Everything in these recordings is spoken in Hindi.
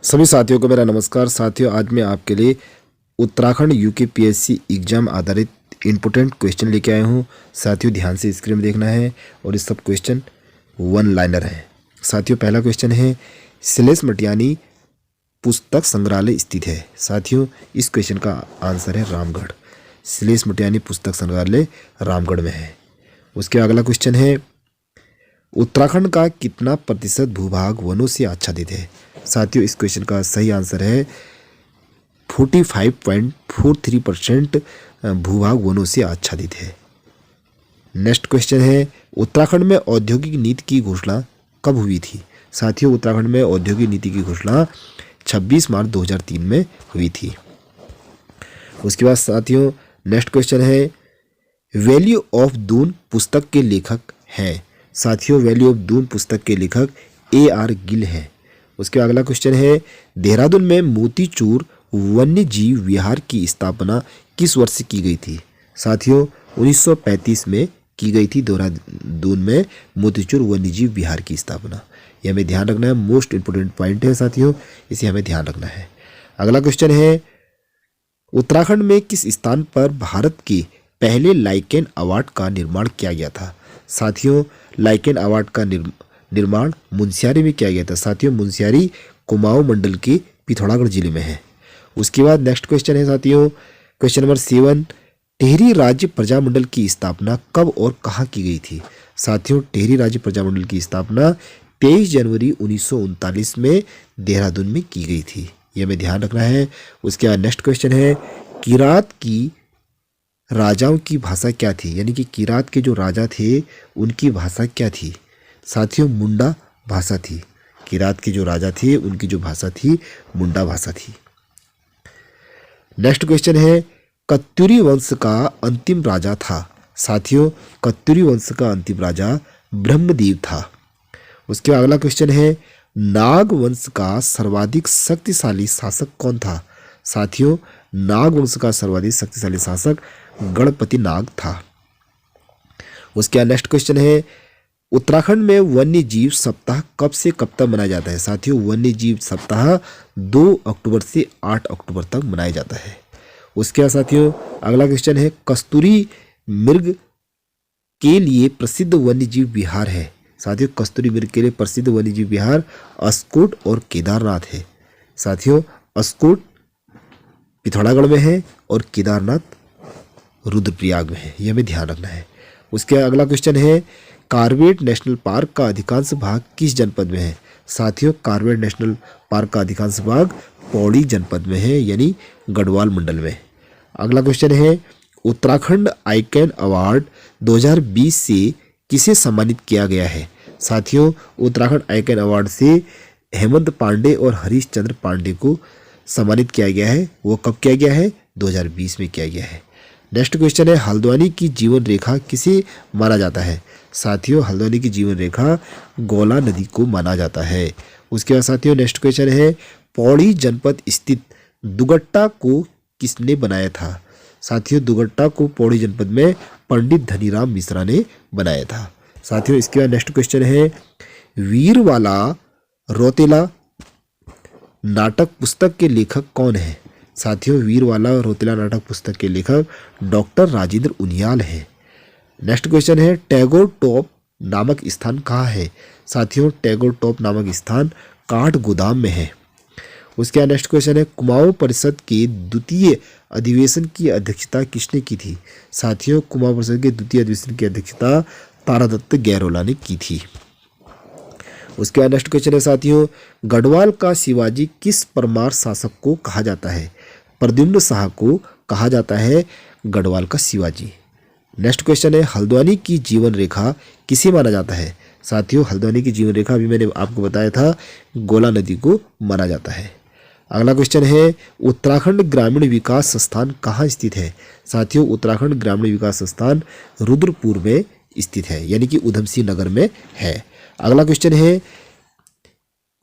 सभी साथियों को मेरा नमस्कार। साथियों, आज मैं आपके लिए उत्तराखंड यूकेपीएससी एग्जाम आधारित इम्पोर्टेंट क्वेश्चन लेके आया हूँ। साथियों, ध्यान से स्क्रीन में देखना है और ये सब क्वेश्चन वन लाइनर है। साथियों, पहला क्वेश्चन है, श्लेष मटियानी पुस्तक संग्रहालय स्थित है। साथियों, इस क्वेश्चन का आंसर है रामगढ़। श्लेष मटियानी पुस्तक संग्रहालय रामगढ़ में है। उसके अगला क्वेश्चन है, उत्तराखंड का कितना प्रतिशत भूभाग वनों से आच्छादित है। साथियों, इस क्वेश्चन का सही आंसर है 45.43% भूभाग वनों से आच्छादित है। नेक्स्ट क्वेश्चन है, उत्तराखंड में औद्योगिक नीति की घोषणा कब हुई थी। साथियों, उत्तराखंड में औद्योगिक नीति की घोषणा 26 मार्च 2003 में हुई थी। उसके बाद साथियों, नेक्स्ट क्वेश्चन है, वैल्यू ऑफ दून पुस्तक के लेखक हैं। साथियों, वैल्यू ऑफ दून पुस्तक के लेखक AR गिल हैं। उसके अगला क्वेश्चन है, देहरादून में मोतीचूर वन्य जीव विहार की स्थापना किस वर्ष की गई थी। साथियों, 1935 में की गई थी देहरादून में मोतीचूर वन्य जीव विहार की स्थापना। यह हमें ध्यान रखना है, मोस्ट इंपोर्टेंट पॉइंट है साथियों, इसे हमें ध्यान रखना है। अगला क्वेश्चन है, उत्तराखंड में किस स्थान पर भारत के पहले लाइकेन अवार्ड का निर्माण किया गया था। साथियों, लाइकेन अवार्ड का निर्माण मुनस्यारी में किया गया था। साथियों, मुनस्यारी कुमाऊं मंडल के पिथौरागढ़ जिले में है। उसके बाद नेक्स्ट क्वेश्चन है साथियों, क्वेश्चन नंबर 7, टिहरी राज्य प्रजामंडल की स्थापना कब और कहाँ की गई थी। साथियों, टिहरी राज्य प्रजामंडल की स्थापना 23 जनवरी 1939 में देहरादून में की गई थी। यह हमें ध्यान रखना है। उसके बाद नेक्स्ट क्वेश्चन है, किरात की राजाओं की भाषा क्या थी, यानी कि किरात के जो राजा थे उनकी भाषा क्या थी। साथियों, मुंडा भाषा थी। किरात के जो राजा थे उनकी जो भाषा थी मुंडा भाषा थी। नेक्स्ट क्वेश्चन है, कत्यूरी वंश का अंतिम राजा था। साथियों, कत्यूरी वंश का अंतिम राजा ब्रह्मदेव था। उसके बाद अगला क्वेश्चन है, नाग वंश का सर्वाधिक शक्तिशाली शासक कौन था। साथियों, नाग वंश का सर्वाधिक शक्तिशाली शासक गणपति नाग था। उसके बाद नेक्स्ट क्वेश्चन है, उत्तराखंड में वन्य जीव सप्ताह कब से कब तक मनाया जाता है। साथियों, वन्य जीव सप्ताह 2 अक्टूबर से 8 अक्टूबर तक मनाया जाता है। उसके बाद साथियों, अगला क्वेश्चन है, कस्तूरी मृग के लिए प्रसिद्ध वन्य जीव विहार है। साथियों, कस्तूरी मृग के लिए प्रसिद्ध वन्य जीव विहार अस्कोट और केदारनाथ है। साथियों, अस्कोट पिथौरागढ़ में है और केदारनाथ रुद्रप्रयाग में है। यह हमें ध्यान रखना है। उसके अगला क्वेश्चन है, कॉर्बेट नेशनल पार्क का अधिकांश भाग किस जनपद में है। साथियों, कॉर्बेट नेशनल पार्क का अधिकांश भाग पौड़ी जनपद में है, यानी गढ़वाल मंडल में। अगला क्वेश्चन है, उत्तराखंड आइकन अवार्ड 2020 से किसे सम्मानित किया गया है। साथियों, उत्तराखंड आइकन अवार्ड से हेमंत पांडे और हरीश चंद्र पांडे को सम्मानित किया गया है। वो कब किया गया है, 2020 में किया गया है। नेक्स्ट क्वेश्चन है, हल्द्वानी की जीवन रेखा किसे माना जाता है। साथियों, हल्द्वानी की जीवन रेखा गौला नदी को माना जाता है। उसके बाद साथियों, नेक्स्ट क्वेश्चन है, पौड़ी जनपद स्थित दुगट्टा को किसने बनाया था। साथियों, दुगट्टा को पौड़ी जनपद में पंडित धनीराम मिश्रा ने बनाया था। साथियों, इसके बाद नेक्स्ट क्वेश्चन है, वीरवाला रोतेला नाटक पुस्तक के लेखक कौन है। साथियों, वीरवाला रोतेला नाटक पुस्तक के लेखक डॉक्टर राजेंद्र उनियाल हैं। नेक्स्ट क्वेश्चन है, टैगोर टॉप नामक स्थान कहाँ है। साथियों, टैगोर टॉप नामक स्थान काठ गोदाम में है। उसके बाद नेक्स्ट क्वेश्चन है, कुमाऊं परिषद के द्वितीय अधिवेशन की अध्यक्षता किसने की थी। साथियों, कुमाऊं परिषद के द्वितीय अधिवेशन की अध्यक्षता तारादत्त गैरोला ने की थी। उसके बाद नेक्स्ट क्वेश्चन है साथियों, गढ़वाल का शिवाजी किस परमार शासक को कहा जाता है। प्रद्युम्न शाह को कहा जाता है गढ़वाल का शिवाजी। नेक्स्ट क्वेश्चन है, हल्द्वानी की जीवन रेखा किसे माना जाता है। साथियों, हल्द्वानी की जीवन रेखा अभी मैंने आपको बताया था गोला नदी को माना जाता है। अगला क्वेश्चन है, उत्तराखंड ग्रामीण विकास संस्थान कहाँ स्थित है। साथियों, उत्तराखंड ग्रामीण विकास संस्थान रुद्रपुर में स्थित है, यानी कि उधम सिंह नगर में है। अगला क्वेश्चन है,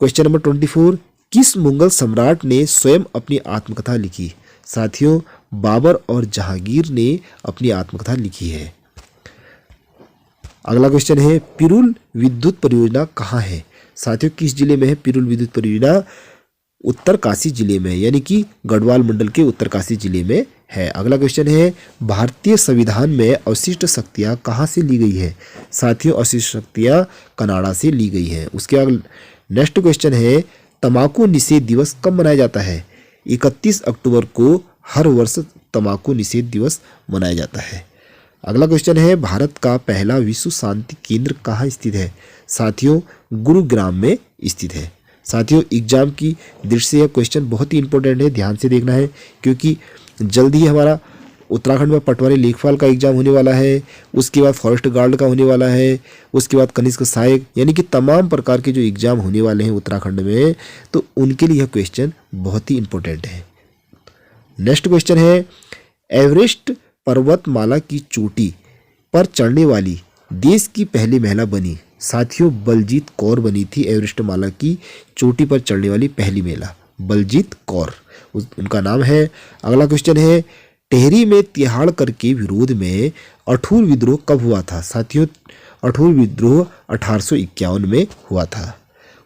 क्वेश्चन नंबर 24, किस मुगल सम्राट ने स्वयं अपनी आत्मकथा लिखी। साथियों, बाबर और जहांगीर ने अपनी आत्मकथा लिखी है। अगला क्वेश्चन है, पिरुल विद्युत परियोजना कहाँ है। साथियों, किस जिले में है पिरुल विद्युत परियोजना। उत्तरकाशी जिले में, यानी कि गढ़वाल मंडल के उत्तरकाशी जिले में है। अगला क्वेश्चन है भारतीय संविधान में अवशिष्ट शक्तियाँ कहाँ से ली गई है? साथियों अवशिष्ट शक्तियाँ कनाडा से ली गई हैं। उसके अगले नेक्स्ट क्वेश्चन है तंबाकू निषेध दिवस कब मनाया जाता है? 31 अक्टूबर को हर वर्ष तंबाकू निषेध दिवस मनाया जाता है। अगला क्वेश्चन है भारत का पहला विश्व शांति केंद्र कहाँ स्थित है? साथियों गुरुग्राम में स्थित है। साथियों एग्जाम की दृष्टि से यह क्वेश्चन बहुत ही इंपॉर्टेंट है, ध्यान से देखना है, क्योंकि जल्दी ही हमारा उत्तराखंड में पटवारी लेखपाल का एग्जाम होने वाला है, उसके बाद फॉरेस्ट गार्ड का होने वाला है, उसके बाद कनिष्क सहायक, यानी कि तमाम प्रकार के जो एग्जाम होने वाले हैं उत्तराखंड में, तो उनके लिए यह क्वेश्चन बहुत ही इंपॉर्टेंट है। नेक्स्ट क्वेश्चन है एवरेस्ट पर्वतमाला की चोटी पर चढ़ने वाली देश की पहली महिला बनी? साथियों बलजीत कौर बनी थी एवरेस्ट माला की चोटी पर चढ़ने वाली पहली महिला, बलजीत कौर उनका नाम है। अगला क्वेश्चन है टेहरी में तिहाड़कर के विरोध में अठूर विद्रोह कब हुआ था? साथियों अठूर विद्रोह 1851 में हुआ था।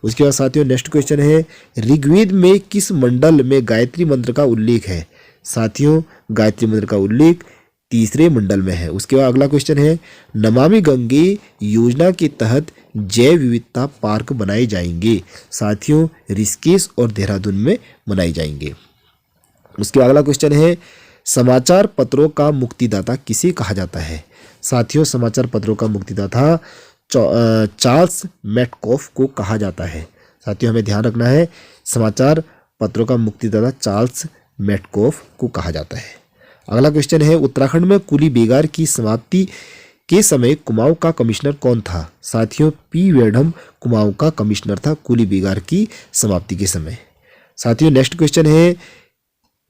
उसके बाद साथियों नेक्स्ट क्वेश्चन है ऋग्वेद में किस मंडल में गायत्री मंत्र का उल्लेख है? साथियों गायत्री मंत्र का उल्लेख 3 मंडल में है। उसके बाद अगला क्वेश्चन है नमामि गंगे योजना के तहत जैव विविधता पार्क बनाए जाएंगे? साथियों ऋषिकेश और देहरादून में बनाए जाएंगे। उसके बाद अगला क्वेश्चन है समाचार पत्रों का मुक्तिदाता किसे कहा जाता है? साथियों समाचार पत्रों का मुक्तिदाता चार्ल्स मैटकॉफ को कहा जाता है। साथियों हमें ध्यान रखना है समाचार पत्रों का मुक्तिदाता चार्ल्स मैटकॉफ को कहा जाता है। अगला क्वेश्चन है उत्तराखंड में कुली बेगार की समाप्ति के समय कुमाऊं का कमिश्नर कौन था? साथियों पी वेडम कुमाऊं का कमिश्नर था कुली बेगार की समाप्ति के समय। साथियों नेक्स्ट क्वेश्चन है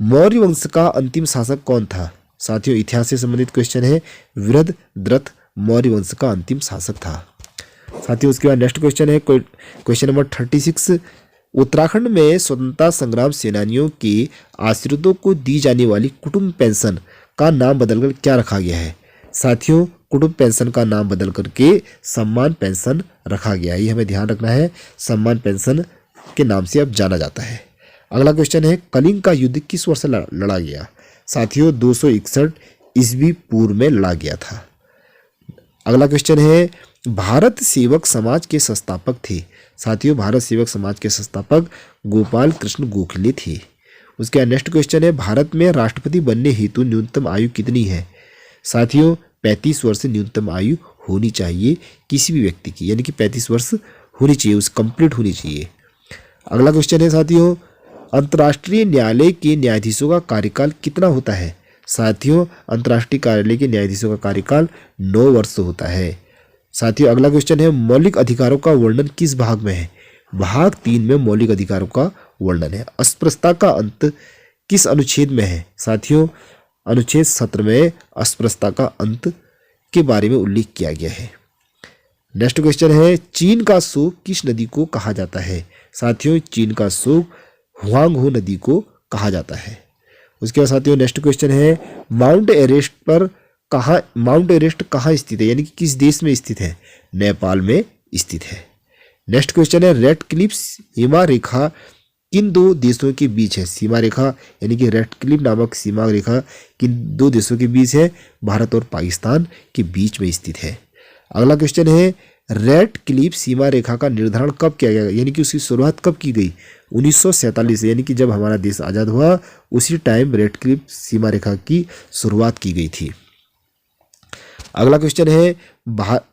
मौर्य वंश का अंतिम शासक कौन था? साथियों इतिहास से संबंधित क्वेश्चन है वृहद्रथ मौर्य वंश का अंतिम शासक था। साथियों उसके बाद नेक्स्ट क्वेश्चन है क्वेश्चन नंबर 36 उत्तराखंड में स्वतंत्रता संग्राम सेनानियों के आश्रितों को दी जाने वाली कुटुंब पेंशन का नाम बदलकर क्या रखा गया है? साथियों कुटुंब पेंशन का नाम बदल करके सम्मान पेंशन रखा गया है। ये हमें ध्यान रखना है, सम्मान पेंशन के नाम से अब जाना जाता है। अगला क्वेश्चन है कलिंग का युद्ध किस वर्ष लड़ा गया? साथियों 261 ईस्वी पूर्व में लड़ा गया था। अगला क्वेश्चन है भारत सेवक समाज के संस्थापक थे? साथियों भारत सेवक समाज के संस्थापक गोपाल कृष्ण गोखले थे। उसके बाद नेक्स्ट क्वेश्चन है भारत में राष्ट्रपति बनने हेतु न्यूनतम आयु कितनी है? साथियों 35 वर्ष न्यूनतम आयु होनी चाहिए किसी भी व्यक्ति की, यानी कि 35 वर्ष होनी चाहिए, उस कंप्लीट होनी चाहिए। अगला क्वेश्चन है साथियों अंतर्राष्ट्रीय न्यायालय के न्यायाधीशों का कार्यकाल कितना होता है? साथियों अंतर्राष्ट्रीय कार्यालय के न्यायाधीशों का कार्यकाल 9 वर्ष होता है। साथियों अगला क्वेश्चन है मौलिक अधिकारों का वर्णन किस भाग में है? भाग 3 में मौलिक अधिकारों का वर्णन है। अस्पृश्यता का अंत किस अनुच्छेद में है? साथियों अनुच्छेद 17 में अस्पृश्यता का अंत के बारे में उल्लेख किया गया है। नेक्स्ट क्वेश्चन है चीन का शोक किस नदी को कहा जाता है? साथियों चीन का शोक हुआंगहो नदी को कहा जाता है। उसके बाद साथियों नेक्स्ट क्वेश्चन है माउंट एवरेस्ट कहाँ स्थित है, यानी कि किस देश में स्थित है? नेपाल में स्थित है। नेक्स्ट क्वेश्चन है रेड क्लिफ सीमा रेखा किन 2 देशों के बीच है? सीमा रेखा यानी कि रेड क्लिफ नामक सीमा रेखा किन 2 देशों के बीच है? भारत और पाकिस्तान के बीच में स्थित है। अगला क्वेश्चन है रेड क्लिफ सीमा रेखा का निर्धारण कब किया गया, यानी कि उसकी शुरुआत कब की गई? 1947, यानी कि जब हमारा देश आज़ाद हुआ उसी टाइम रेड क्लिफ सीमा रेखा की शुरुआत की गई थी। अगला क्वेश्चन है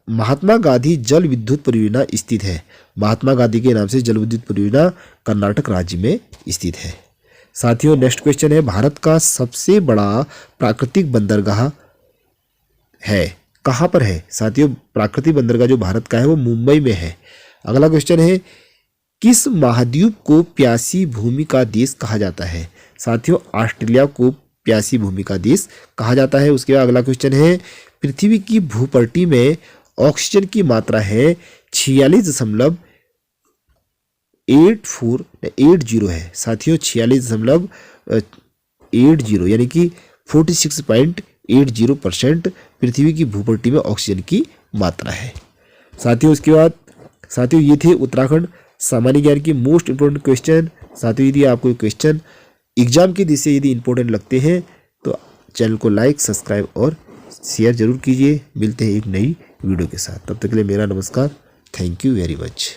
महात्मा गांधी जल विद्युत परियोजना स्थित है? महात्मा गांधी के नाम से जल विद्युत परियोजना कर्नाटक राज्य में स्थित है। साथियों नेक्स्ट क्वेश्चन है भारत का सबसे बड़ा प्राकृतिक बंदरगाह है कहाँ पर है? साथियों प्राकृतिक बंदरगाह जो भारत का है वो मुंबई में है। अगला क्वेश्चन है किस महाद्वीप को प्यासी भूमि का देश कहा जाता है? साथियों ऑस्ट्रेलिया को प्यासी भूमि का देश कहा जाता है। उसके बाद अगला क्वेश्चन है पृथ्वी की भूपट्टी में ऑक्सीजन की मात्रा है 46.80 है। साथियों 46.80 यानी कि 46.80% पृथ्वी की भूपट्टी में ऑक्सीजन की मात्रा है। साथियों उसके बाद साथियों ये थे उत्तराखंड सामान्य ज्ञान की मोस्ट इंपोर्टेंट क्वेश्चन साथियों, यदि आपको क्वेश्चन एग्जाम की दृष्टि से यदि इंपॉर्टेंट लगते हैं तो चैनल को लाइक, सब्सक्राइब और शेयर जरूर कीजिए। मिलते हैं एक नई वीडियो के साथ, तब तक के लिए मेरा नमस्कार। Thank you very much.